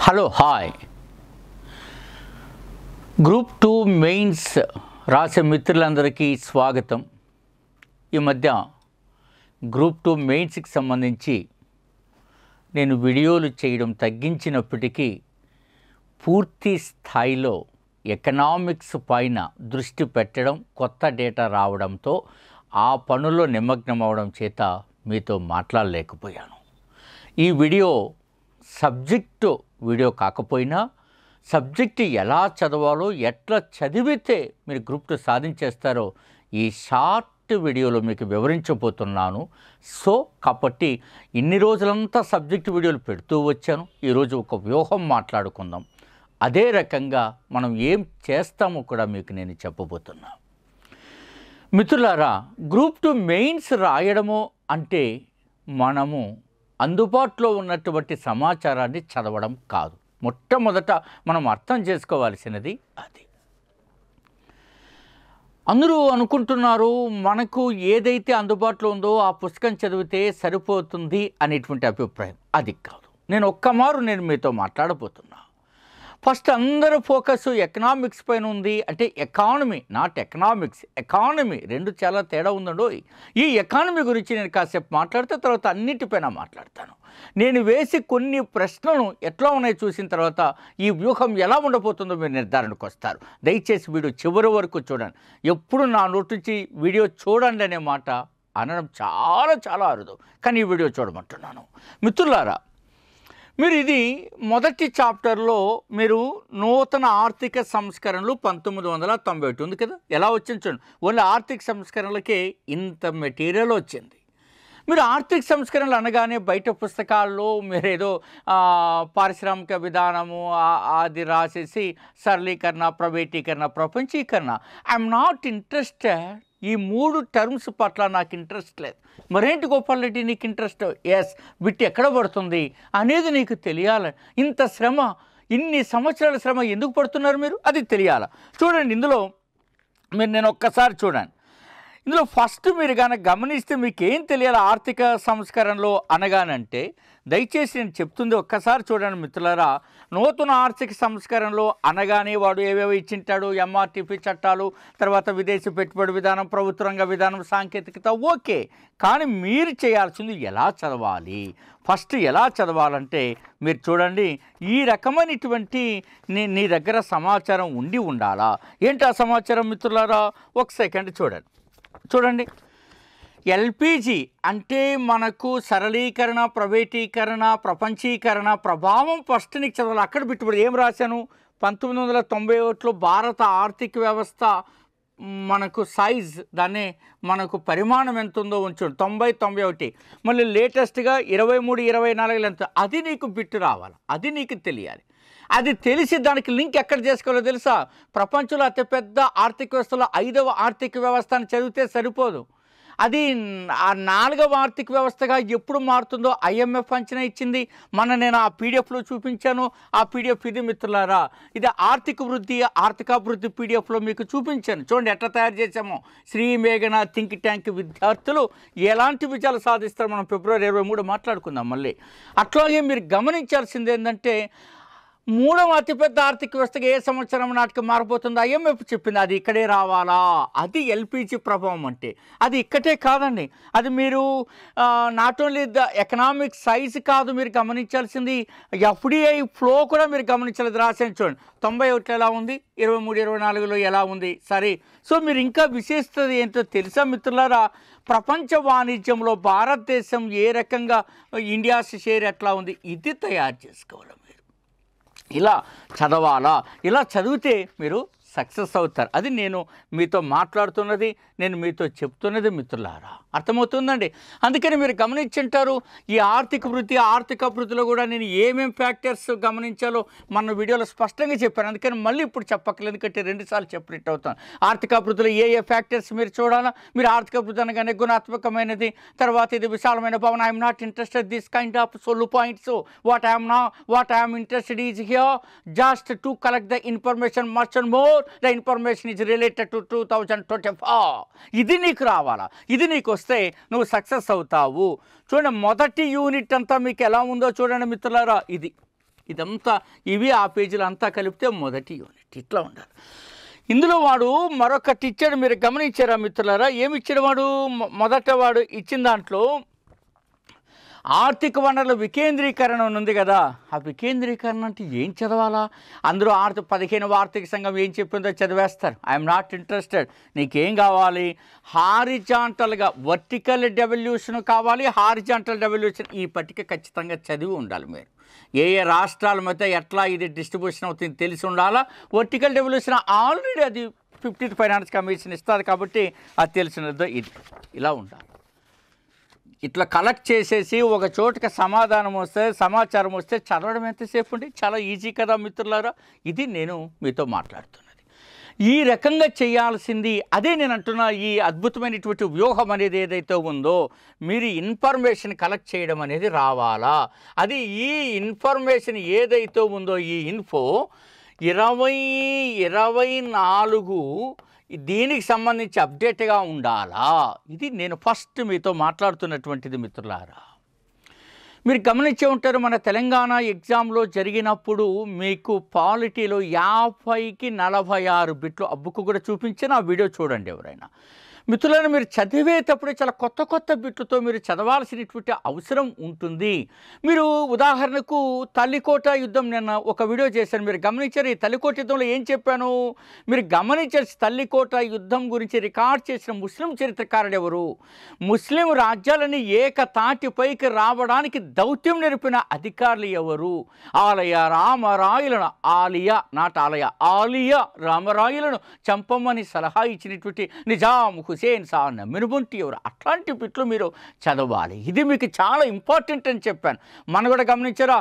Hello hi group 2 mains రాసే మిత్రులందరికీ స్వాగతం. ఈ మధ్య గ్రూప్ 2 మెయిన్స్కి సంబంధించి నేను వీడియోలు చేయడం తగ్గించినప్పటికీ పూర్తి స్థాయిలో ఎకనామిక్స్ పైన దృష్టి పెట్టడం, కొత్త డేటా రావడంతో ఆ పనుల్లో నిమగ్నం అవడం చేత మీతో మాట్లాడలేకపోయాను. ఈ వీడియో సబ్జెక్టు వీడియో కాకపోయినా సబ్జెక్టు ఎలా చదవాలో, ఎట్లా చదివితే మీరు గ్రూప్ 2 సాధించేస్తారో ఈ షార్ట్ వీడియోలో మీకు వివరించబోతున్నాను. కాబట్టి ఇన్ని రోజులంతా సబ్జెక్టు వీడియోలు పెడుతూ వచ్చాను. ఈరోజు ఒక వ్యూహం మాట్లాడుకుందాం. అదే రకంగా మనం ఏం చేస్తామో కూడా మీకు నేను చెప్పబోతున్నాను. మిత్రులారా, గ్రూప్ 2 మెయిన్స్ రాయడము అంటే మనము అందుబాటులో ఉన్నటువంటి సమాచారాన్ని చదవడం కాదు. మొట్టమొదట మనం అర్థం చేసుకోవాల్సినది అది. అందరూ అనుకుంటున్నారు మనకు ఏదైతే అందుబాటులో ఉందో ఆ పుస్తకం చదివితే సరిపోతుంది అనేటువంటి అభిప్రాయం. అది కాదు. నేను మీతో మాట్లాడబోతున్నా. ఫస్ట్ అందరూ ఫోకస్ ఎకనామిక్స్ పైన ఉంది. అంటే ఎకానమీ, నాట్ ఎకనామిక్స్. ఎకానమీ రెండు చాలా తేడా ఉందండో. ఈ ఎకానమీ గురించి నేను కాసేపు మాట్లాడితే తర్వాత అన్నిటిపైన మాట్లాడతాను. నేను వేసి కొన్ని ప్రశ్నలు ఎట్లా ఉన్నాయో చూసిన తర్వాత ఈ వ్యూహం ఎలా ఉండబోతుందో మీరు నిర్ధారణకు వస్తారు. దయచేసి వీడియో చివరి వరకు చూడండి. ఎప్పుడు నా నోటి నుంచి వీడియో చూడండి అనే మాట అనడం చాలా చాలా అరుదు, కానీ ఈ వీడియో చూడమంటున్నాను. మిత్రులారా, మీరు ఇది మొదటి చాప్టర్లో మీరు నూతన ఆర్థిక సంస్కరణలు 1991 ఉంది కదా, ఎలా వచ్చింది చూడండి. ఓన్లీ ఆర్థిక సంస్కరణలకే ఇంత మెటీరియల్ వచ్చింది. మీరు ఆర్థిక సంస్కరణలు అనగానే బయట పుస్తకాల్లో మీరేదో పారిశ్రామిక విధానము అది రాసేసి సరళీకరణ, ప్రైవేటీకరణ, ప్రపంచీకరణ. I'm not interested. ఈ 3 టర్మ్స్ పట్ల నాకు ఇంట్రెస్ట్ లేదు. మరేంటి గోపాల్ రెడ్డి నీకు ఇంట్రెస్ట్? ఎస్, బిట్ ఎక్కడ పడుతుంది అనేది నీకు తెలియాలి. ఇంత శ్రమ, ఇన్ని సంవత్సరాల శ్రమ ఎందుకు పడుతున్నారు మీరు, అది తెలియాలి. చూడండి, ఇందులో నేను ఒక్కసారి చూడండి. ఇందులో ఫస్ట్ మీరు కానీ గమనిస్తే మీకు ఏం తెలియాలి ఆర్థిక సంస్కరణలో అనగానంటే, దయచేసి నేను చెప్తుంది ఒక్కసారి చూడండి మిత్రులారా. నూతన ఆర్థిక సంస్కరణలో అనగానే వాడు ఏవేవో ఇచ్చింటాడు, ఎంఆర్టీపీ చట్టాలు, తర్వాత విదేశీ పెట్టుబడి విధానం, ప్రభుత్వ రంగ విధానం, సాంకేతికత, ఓకే. కానీ మీరు చేయాల్సింది ఎలా చదవాలి. ఫస్ట్ ఎలా చదవాలంటే మీరు చూడండి, ఈ రకమైనటువంటి నీ దగ్గర సమాచారం ఉండాలా. ఏంటి ఆ సమాచారం మిత్రులారా? ఒక సెకండ్ చూడండి. ఎల్పిజి అంటే మనకు సరళీకరణ, ప్రైవేటీకరణ, ప్రపంచీకరణ ప్రభావం ఫస్ట్ నీకు చదవాలి. అక్కడ పెట్టుబడి ఏం రాశాను? 1991లో భారత ఆర్థిక వ్యవస్థ మనకు సైజ్, దాన్ని మనకు పరిమాణం ఎంత ఉందో ఉంచండి. 90-91. మళ్ళీ లేటెస్ట్గా 23-24 ఎంత, అది నీకు బిట్టు రావాలి. అది నీకు తెలియాలి. అది తెలిసి దానికి లింక్ ఎక్కడ చేసుకోవాలో తెలుసా? ప్రపంచంలో అతిపెద్ద ఆర్థిక వ్యవస్థలో 5వ ఆర్థిక వ్యవస్థను చదివితే సరిపోదు. అది ఆ 4వ ఆర్థిక వ్యవస్థగా ఎప్పుడు మారుతుందో IMF అంచనా ఇచ్చింది. నేను ఆ పీడిఎఫ్లో చూపించాను. ఆ పీడిఎఫ్ ఇది మిత్రులారా. ఇది ఆర్థికాభివృద్ధి పీడిఎఫ్లో మీకు చూపించాను. చూడండి ఎట్లా తయారు చేసామో. శ్రీ మేఘన థింక్ ట్యాంక్ విద్యార్థులు ఎలాంటి విజయాలు సాధిస్తారో మనం ఫిబ్రవరి 23 మాట్లాడుకుందాం మళ్ళీ. అట్లాగే మీరు గమనించాల్సింది ఏంటంటే, 3వ అతిపెద్ద ఆర్థిక వ్యవస్థగా ఏ సంవత్సరం నాటికి మారిపోతుందో IMF చెప్పింది. అది ఇక్కడే రావాలా? అది ఎల్పిజి ప్రభావం అంటే. అది ఇక్కడే కాదండి, అది మీరు not only the economic size కాదు మీరు గమనించాల్సింది, FDI ఫ్లో కూడా మీరు గమనించాలి. రాసాను చూడండి. 91 ఎలా ఉంది, 23-24లో ఎలా ఉంది. సరే, సో మీరు ఇంకా విశేషత ఏంటో తెలుసా మిత్రులారా? ప్రపంచ వాణిజ్యంలో భారతదేశం ఏ రకంగా, ఇండియా షేర్ ఎట్లా ఉంది, ఇది తయారు చేసుకోవాలి. ఇలా చదవాలా? ఇలా చదివితే మీరు సక్సెస్ అవుతారు. అది నేను మీతో మాట్లాడుతున్నది, నేను మీతో చెప్తున్నది మిత్రులారా. అర్థమవుతుందండి? అందుకని మీరు గమనించుంటారు ఈ ఆర్థికాభివృద్ధిలో కూడా నేను ఏమేం ఫ్యాక్టర్స్ గమనించాలో మన వీడియోలో స్పష్టంగా చెప్పాను. అందుకని మళ్ళీ ఇప్పుడు చెప్పక్కర్లేదు, ఎందుకంటే 2 సార్లు చెప్పినట్టు అవుతాను. ఆర్థికాభివృద్ధిలో ఏ ఫ్యాక్టర్స్ మీరు చూడాలా. మీరు ఆర్థికాభివృద్ధి అనగానే గుణాత్మకమైనది, తర్వాత ఇది విశాలమైన భావన. I'm not interested this kind of solution points. What I'm interested is here just to collect the information much and more. The information is related to 2024. ఇది నీకు రావాలా. ఇది నీకు వస్తే నువ్వు సక్సెస్ అవుతావు. చూడండి, మొదటి యూనిట్ అంతా మీకు ఎలా ఉందో చూడండి మిత్రులారా. ఇది ఇదంతా ఇవి ఆ పేజీలు అంతా కలిపితే మొదటి యూనిట్. ఇట్లా ఉండాలి. ఇందులో వాడు మరొకటి ఇచ్చాడు, మీరు గమనించారా మిత్రులారా? ఏమి ఇచ్చాడు వాడు? మొదట వాడు ఇచ్చిన దాంట్లో ఆర్థిక వనరుల వికేంద్రీకరణ ఉంది కదా, ఆ వికేంద్రీకరణ అంటే ఏం చదవాలా? అందరూ 15వ ఆర్థిక సంఘం ఏం చెప్పిందో చదివేస్తారు. I'm not interested. నీకేం కావాలి? హారిజాంటల్గా వర్టికల్ డెవల్యూషన్ కావాలి, హారిజాంటల్ డెవల్యూషన్. ఈ పట్టిక ఖచ్చితంగా చదివి ఉండాలి మీరు. ఏ ఏ రాష్ట్రాల మధ్య ఎట్లా ఇది డిస్ట్రిబ్యూషన్ అవుతుంది తెలిసి ఉండాలా. వర్టికల్ డెవల్యూషన్ ఆల్రెడీ అది 15th ఫైనాన్స్ కమిషన్ ఇస్తుంది కాబట్టి అది తెలిసినదో ఇది ఇలా ఉండాలి. ఇట్లా కలెక్ట్ చేసేసి ఒక చోటుకి సమాచారం వస్తే చదవడం ఎంతసేపు ఉండి? చాలా ఈజీ కదా మిత్రులారా. ఇది నేను మీతో మాట్లాడుతున్నది. ఈ రకంగా చేయాల్సింది అదే నేను అంటున్నా. ఈ అద్భుతమైనటువంటి వ్యూహం అనేది ఏదైతే ఉందో, మీరు ఇన్ఫర్మేషన్ కలెక్ట్ చేయడం అనేది రావాలా. అది ఈ ఇన్ఫర్మేషన్ ఏదైతే ఉందో, ఈ ఇన్ఫో 2024 దీనికి సంబంధించి అప్డేట్గా ఉండాలా. ఇది నేను ఫస్ట్ మీతో మాట్లాడుతున్నటువంటిది మిత్రులారా. మీరు గమనించే ఉంటారు, మన తెలంగాణ ఎగ్జామ్లో జరిగినప్పుడు మీకు పాలిటీలో 50కి 46 బిట్లు ఆ బుక్ కూడా చూపించిన ఆ వీడియో చూడండి ఎవరైనా. మిత్రులను మీరు చదివేటప్పుడే చాలా కొత్త కొత్త బిట్లతో మీరు చదవాల్సినటువంటి అవసరం ఉంటుంది. మీరు ఉదాహరణకు తల్లికోట యుద్ధం, నిన్న ఒక వీడియో చేశాను, మీరు గమనించారు. ఈ తల్లికోట యుద్ధంలో ఏం చెప్పాను మీరు గమనించారు. తల్లికోట యుద్ధం గురించి రికార్డ్ చేసిన ముస్లిం చరిత్రకారుడు ఎవరు? ముస్లిం రాజ్యాలని ఏకతాటిపైకి రావడానికి దౌత్యం నేర్పిన అధికారులు ఎవరు? ఆలయ రామరాయులను, ఆలియా రామరాయులను చంపమని సలహా ఇచ్చినటువంటి నిజాం హుసేన్ షా నమ్మినబొంటి ఎవరు? అట్లాంటి బిట్లు మీరు చదవాలి. ఇది మీకు చాలా ఇంపార్టెంట్ అని చెప్పాను. మనం కూడా గమనించారా,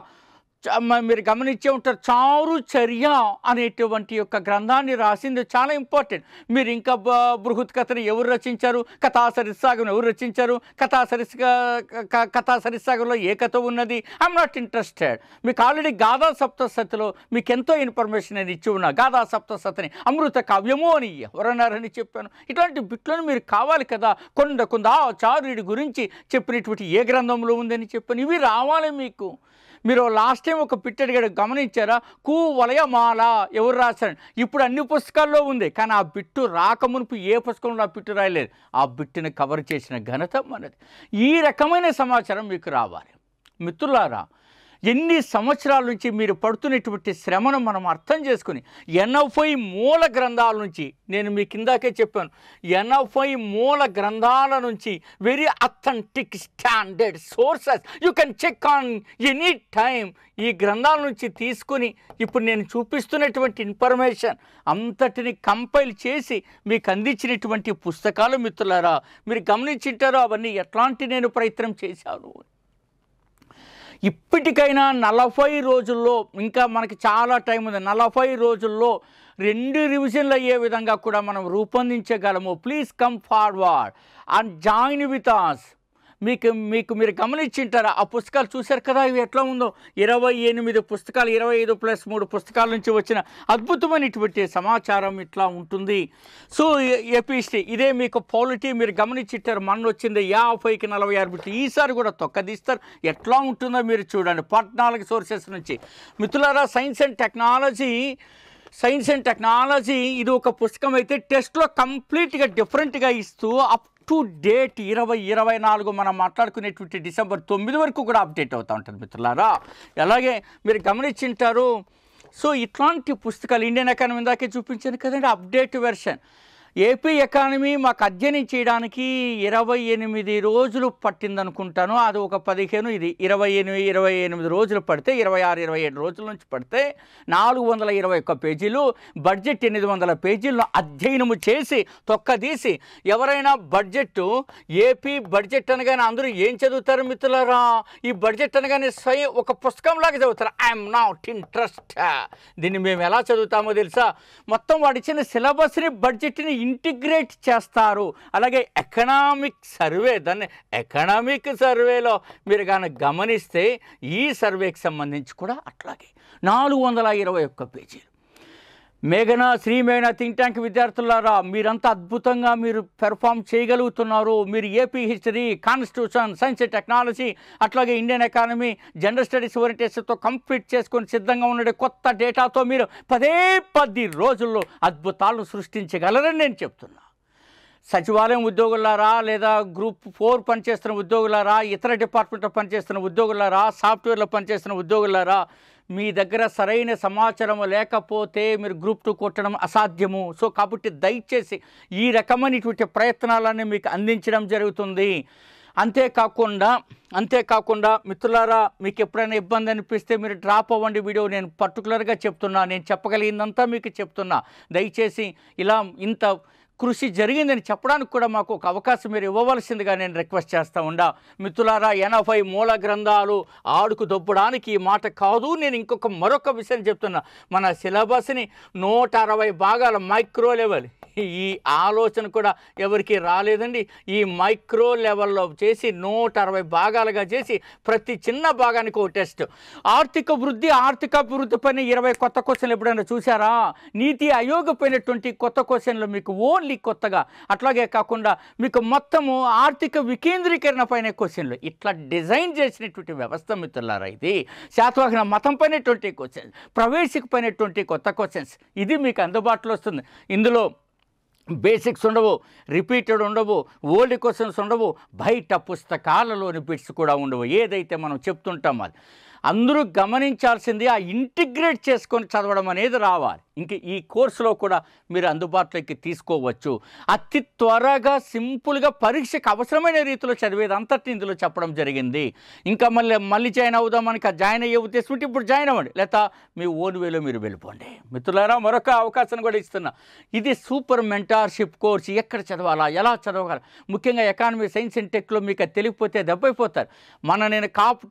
మీరు గమనించే ఉంటారు, చారు చర్య అనేటువంటి యొక్క గ్రంథాన్ని రాసింది చాలా ఇంపార్టెంట్. మీరు ఇంకా బృహత్ కథని ఎవరు రచించారు? కథా సరిస్సాగం ఎవరు రచించారు? కథా సరిస్సాగంలో ఏ కథ ఉన్నది? I'm not interested. మీకు ఆల్రెడీ గాథా సప్తసతిలో మీకు ఎంతో ఇన్ఫర్మేషన్ నేను ఇచ్చి ఉన్నా. గాథా సప్తసతిని అమృత కావ్యము అని ఎవరన్నారని చెప్పాను. ఇట్లాంటి బిట్లను మీరు కావాలి కదా. కొందాచార్యుడి గురించి చెప్పినటువంటి ఏ గ్రంథంలో ఉందని చెప్పాను. ఇవి రావాలి మీకు. మీరు లాస్ట్ టైం ఒక బిట్ అడిగాడు, గమనించారా? వలయమాల ఎవరు రాశారు? ఇప్పుడు అన్ని పుస్తకాల్లో ఉంది, కానీ ఆ బిట్టు రాకమునుపు ఏ పుస్తకంలో ఆ బిట్టు రాయలేదు. ఆ బిట్టుని కవర్ చేసిన ఘనత మనది. ఈ రకమైన సమాచారం మీకు రావాలి మిత్రులారా. ఎన్ని సంవత్సరాల నుంచి మీరు పడుతున్నటువంటి శ్రమను మనం అర్థం చేసుకుని 80 మూల గ్రంథాల నుంచి, నేను మీ కిందాకే చెప్పాను, 80 మూల గ్రంథాల నుంచి very authentic standard sources you can check on any time. ఈ గ్రంథాల నుంచి తీసుకుని ఇప్పుడు నేను చూపిస్తున్నటువంటి ఇన్ఫర్మేషన్ అంతటిని కంపైల్ చేసి మీకు అందించినటువంటి పుస్తకాలు మిత్రులారా. మీరు గమనించింటారో అవన్నీ ఎట్లాంటి నేను ప్రయత్నం చేశాను. ఇప్పటికైనా 40 రోజుల్లో, ఇంకా మనకి చాలా టైం ఉంది, 40 రోజుల్లో 2 రివిజన్లు అయ్యే విధంగా కూడా మనం రూపొందించగలము. Please come forward and join with us. మీరు గమనించింటారా? ఆ పుస్తకాలు చూశారు కదా, ఇవి ఎట్లా ఉందో. 28 పుస్తకాలు, 25 + 3 పుస్తకాల నుంచి వచ్చిన అద్భుతమైనటువంటి సమాచారం ఇట్లా ఉంటుంది. సో ఎపిస్టీ ఇదే మీకు పాలిటీ మీరు గమనించింటారు. మొన్న వచ్చింది 50కి 46 బిట్లు. ఈసారి కూడా తొక్కదీస్తారు. ఎట్లా ఉంటుందో మీరు చూడండి. 14 సోర్సెస్ నుంచి. మిత్రులారా, సైన్స్ అండ్ టెక్నాలజీ ఇది ఒక పుస్తకం అయితే టెస్ట్లో కంప్లీట్గా డిఫరెంట్గా ఇస్తూ అప్ టు డేట్ 2024 మనం మాట్లాడుకునేటువంటి డిసెంబర్ 9 వరకు కూడా అప్డేట్ అవుతూ ఉంటుంది మిత్రులారా. అలాగే మీరు గమనించింటారు. సో ఇట్లాంటి పుస్తకాలు ఇండియన్ ఎకానమీ ఇందాకే చూపించాను కదండి, అప్డేట్ వెర్షన్. ఏపీ ఎకానమీ మాకు అధ్యయనం చేయడానికి 28 రోజులు పట్టిందనుకుంటాను. అది ఒక 15, ఇది 28 రోజులు పడితే 26-27 రోజుల నుంచి పడితే 421 పేజీలు, బడ్జెట్ 800 పేజీలను అధ్యయనము చేసి తొక్కదీసి, ఎవరైనా బడ్జెట్ ఏపీ బడ్జెట్ అనగానే అందరూ ఏం చదువుతారు మిత్రులారా? ఈ బడ్జెట్ అనగానే స్వయం ఒక పుస్తకంలాగా చదువుతారు. I'm not interest. దీన్ని మేము ఎలా చదువుతామో తెలుసా? మొత్తం వాడిచ్చిన సిలబస్ని బడ్జెట్ని ఇంటిగ్రేట్ చేస్తారు. అలాగే ఎకనామిక్ సర్వే, దాన్ని ఎకనామిక్ సర్వేలో మీరు కానీ గమనిస్తే ఈ సర్వేకి సంబంధించి కూడా అట్లాగే 421 పేజీలు. మేఘన శ్రీ మేఘన థింక్ ట్యాంక్ విద్యార్థులారా, మీరంతా అద్భుతంగా మీరు పెర్ఫామ్ చేయగలుగుతున్నారు. మీరు AP history, constitution, science and technology, అట్లాగే ఇండియన్ ఎకానమీ, జనరల్ స్టడీస్ ఓరియంటేషన్తో కంప్లీట్ చేసుకొని సిద్ధంగా ఉండే కొత్త డేటాతో మీరు 10 రోజుల్లో అద్భుతాలను సృష్టించగలరని నేను చెప్తున్నా. సచివాలయం ఉద్యోగులారా, లేదా గ్రూప్ 4 పనిచేస్తున్న ఉద్యోగులారా, ఇతర డిపార్ట్మెంట్లో పనిచేస్తున్న ఉద్యోగులారా, సాఫ్ట్వేర్లో పనిచేస్తున్న ఉద్యోగులారా, మీ దగ్గర సరైన సమాచారం లేకపోతే మీరు గ్రూప్ 2 కొట్టడం అసాధ్యము. సో కాబట్టి దయచేసి ఈ రకమైనటువంటి ప్రయత్నాలన్నీ మీకు అందించడం జరుగుతుంది. అంతేకాకుండా మిత్రులారా, మీకు ఎప్పుడైనా ఇబ్బంది అనిపిస్తే మీరు డ్రాప్ అవ్వండి వీడియో. నేను పర్టికులర్గా చెప్తున్నా, నేను చెప్పగలిగిందంతా మీకు చెప్తున్నా. దయచేసి ఇలా ఇంత కృషి జరిగిందని చెప్పడానికి కూడా మాకు ఒక అవకాశం మీరు ఇవ్వవలసిందిగా నేను రిక్వెస్ట్ చేస్తూ ఉండా. మిత్రులారా, 80 మూల గ్రంథాలు ఆడుకు దొబ్బడానికి ఈ మాట కాదు. నేను మరొక విషయం చెప్తున్నా. మన సిలబస్ని 160 భాగాల మైక్రో లెవెల్, ఈ ఆలోచన కూడా ఎవరికి రాలేదండి. ఈ మైక్రో లెవెల్లో చేసి 160 భాగాలుగా చేసి ప్రతి చిన్న భాగానికి ఒక టెస్ట్. ఆర్థికాభివృద్ధి పైన 20 కొత్త క్వశ్చన్లు ఎప్పుడైనా చూసారా? నీతి ఆయోగ్ పైన 20 కొత్త క్వశ్చన్లు మీకు ఓన్లీ కొత్తగా. అట్లాగే కాకుండా మీకు మొత్తము ఆర్థిక వికేంద్రీకరణ పైన క్వశ్చన్లు. ఇట్లా డిజైన్ చేసినటువంటి వ్యవస్థ మిత్రులారా ఇది. శాతవాహన మతం పైన 20 క్వశ్చన్స్, ప్రవేశిక పైన 20 కొత్త క్వశ్చన్స్. ఇది మీకు అందుబాటులో వస్తుంది. ఇందులో బేసిక్స్ ఉండవు, రిపీటెడ్ ఉండవు, ఓల్డ్ క్వశ్చన్స్ ఉండవు, బయట పుస్తకాలలోని బిట్స్ కూడా ఉండవు. ఏదైతే మనం చెప్తుంటాం అది అందరూ గమనించాల్సింది, ఆ ఇంటిగ్రేట్ చేసుకొని చదవడం అనేది రావాలి. ఇంక ఈ కోర్సులో కూడా మీరు అందుబాటులోకి తీసుకోవచ్చు. అతి త్వరగా సింపుల్గా పరీక్షకు అవసరమైన రీతిలో చదివేది అంతటి ఇందులో చెప్పడం జరిగింది. ఇంకా మళ్ళీ జాయిన్ అవుదామని జాయిన్ అయ్యే ఉద్దేశం ఉంటే ఇప్పుడు జాయిన్ అవ్వండి, లేదా మీ ఓన్ వేలో మీరు వెళ్ళిపోండి. మిత్రులారా, మరొక అవకాశం కూడా ఇస్తున్నా. ఇది సూపర్ మెంటార్షిప్ కోర్స్. ఎక్కడ చదవాలా, ఎలా చదవగలరు, ముఖ్యంగా ఎకానమీ, సైన్స్ అండ్ టెక్లో మీకు తెలియకపోతే దెబ్బైపోతారు. నేను కాప్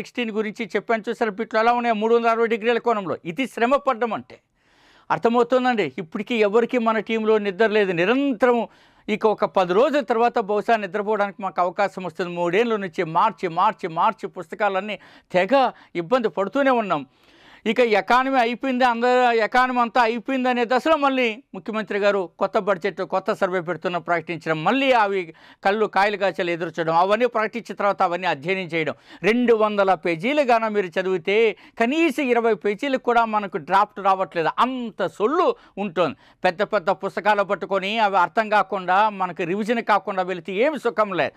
16 గురించి చెప్పాను చూసారు. బిట్లు ఎలా ఉన్నాయి, 360 డిగ్రీల కోణంలో. ఇది శ్రమ పడ్డం అంటే అర్థమవుతుందండి. ఇప్పటికీ ఎవరికి మన టీంలో నిద్ర లేదు. నిరంతరం ఇక ఒక 10 రోజుల తర్వాత బహుశా నిద్రపోవడానికి మాకు అవకాశం వస్తుంది. 3 ఏళ్ళ నుంచి మార్చి పుస్తకాలన్నీ తెగ ఇబ్బంది పడుతూనే ఉన్నాం. ఇక ఎకానమీ అయిపోయింది, అందరూ ఎకానమీ అంతా అయిపోయింది అనే దశలో మళ్ళీ ముఖ్యమంత్రి గారు కొత్త బడ్జెట్, కొత్త సర్వే పెడుతున్న ప్రకటించడం, మళ్ళీ అవి కాయలు కాచలు ఎదుర్చడం, అవన్నీ ప్రకటించిన తర్వాత అవన్నీ అధ్యయనం చేయడం. 200 పేజీలు గాన మీరు చదివితే కనీసం 20 పేజీలకు కూడా మనకు డ్రాఫ్ట్ రావట్లేదు. అంత సొల్లు ఉంటుంది. పెద్ద పుస్తకాలు పట్టుకొని అవి అర్థం కాకుండా మనకు రివిజన్ కాకుండా వెళితే ఏమి సుఖం లేదు.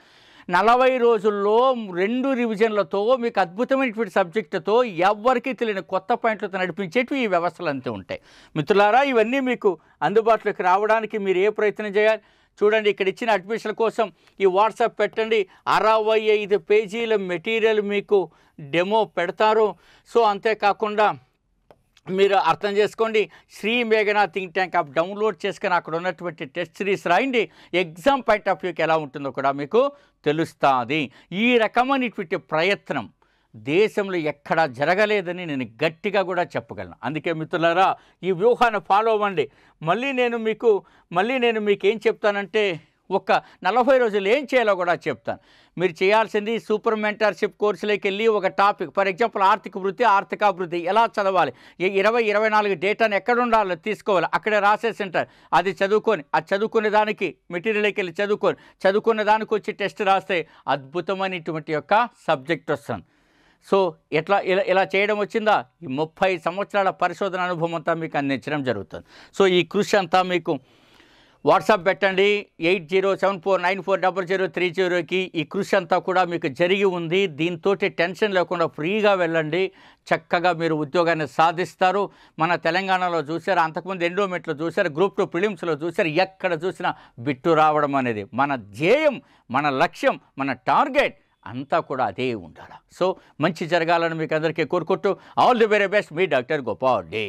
40 రోజుల్లో 2 రివిజన్లతో మీకు అద్భుతమైనటువంటి సబ్జెక్టుతో ఎవరికి తెలియని కొత్త పాయింట్లతో నడిపించేటివి ఈ వ్యవస్థలు అంతే ఉంటాయి. మిత్రులారా, ఇవన్నీ మీకు అందుబాటులోకి రావడానికి మీరు ఏ ప్రయత్నం చేయాలి చూడండి. ఇక్కడ ఇచ్చిన అడ్మిషన్ కోసం ఈ వాట్సాప్ పెట్టండి. 65 పేజీల మెటీరియల్ మీకు డెమో పెడతారు. సో అంతేకాకుండా మీరు అర్థం చేసుకోండి, శ్రీ మేఘన థింక్ ట్యాంక్ యాప్ డౌన్లోడ్ చేసుకొని అక్కడ ఉన్నటువంటి టెస్ట్ సిరీస్ రాయండి. ఎగ్జామ్ పాయింట్ ఆఫ్ వ్యూకి ఎలా ఉంటుందో కూడా మీకు తెలుస్తుంది. ఈ రకమైనటువంటి ప్రయత్నం దేశంలో ఎక్కడా జరగలేదని నేను గట్టిగా కూడా చెప్పగలను. అందుకే మిత్రులారా, ఈ వ్యూహాన్ని ఫాలో అవ్వండి. మళ్ళీ నేను మీకు ఏం చెప్తానంటే, ఒక 40 రోజులు ఏం చేయాలో కూడా చెప్తాను. మీరు చేయాల్సింది సూపర్ మెంటర్షిప్ కోర్సులోకి వెళ్ళి ఒక టాపిక్, ఫర్ ఎగ్జాంపుల్ ఆర్థికాభివృద్ధి ఎలా చదవాలి, 20-24 డేటాను ఎక్కడ ఉండాలో తీసుకోవాలి, అక్కడే రాసేసి ఉంటారు. అది చదువుకునే దానికి మెటీరియల్కి వెళ్ళి చదువుకునే దానికి వచ్చి టెస్ట్ రాస్తే అద్భుతమైనటువంటి యొక్క సబ్జెక్ట్ వస్తుంది. సో ఇలా చేయడం వచ్చిందా, ఈ 30 సంవత్సరాల పరిశోధన అనుభవం అంతా మీకు అందించడం జరుగుతుంది. సో ఈ కృషి అంతా మీకు వాట్సాప్ పెట్టండి 8074940030కి. ఈ కృషి అంతా కూడా మీకు జరిగి ఉంది. దీంతో టెన్షన్ లేకుండా ఫ్రీగా వెళ్ళండి. చక్కగా మీరు ఉద్యోగాన్ని సాధిస్తారు. మన తెలంగాణలో చూశారు, అంతకుముందు ఎండోమెంట్లో చూశారు, గ్రూప్ 2 ప్రిలిమ్స్లో చూశారు. ఎక్కడ చూసినా బిట్టు రావడం అనేది మన ధ్యేయం, మన లక్ష్యం, మన టార్గెట్ అంతా కూడా అదే ఉండాలి. సో మంచి జరగాలని మీకు అందరికీ కోరుకుంటూ all the very best. Me doctor Gopal day.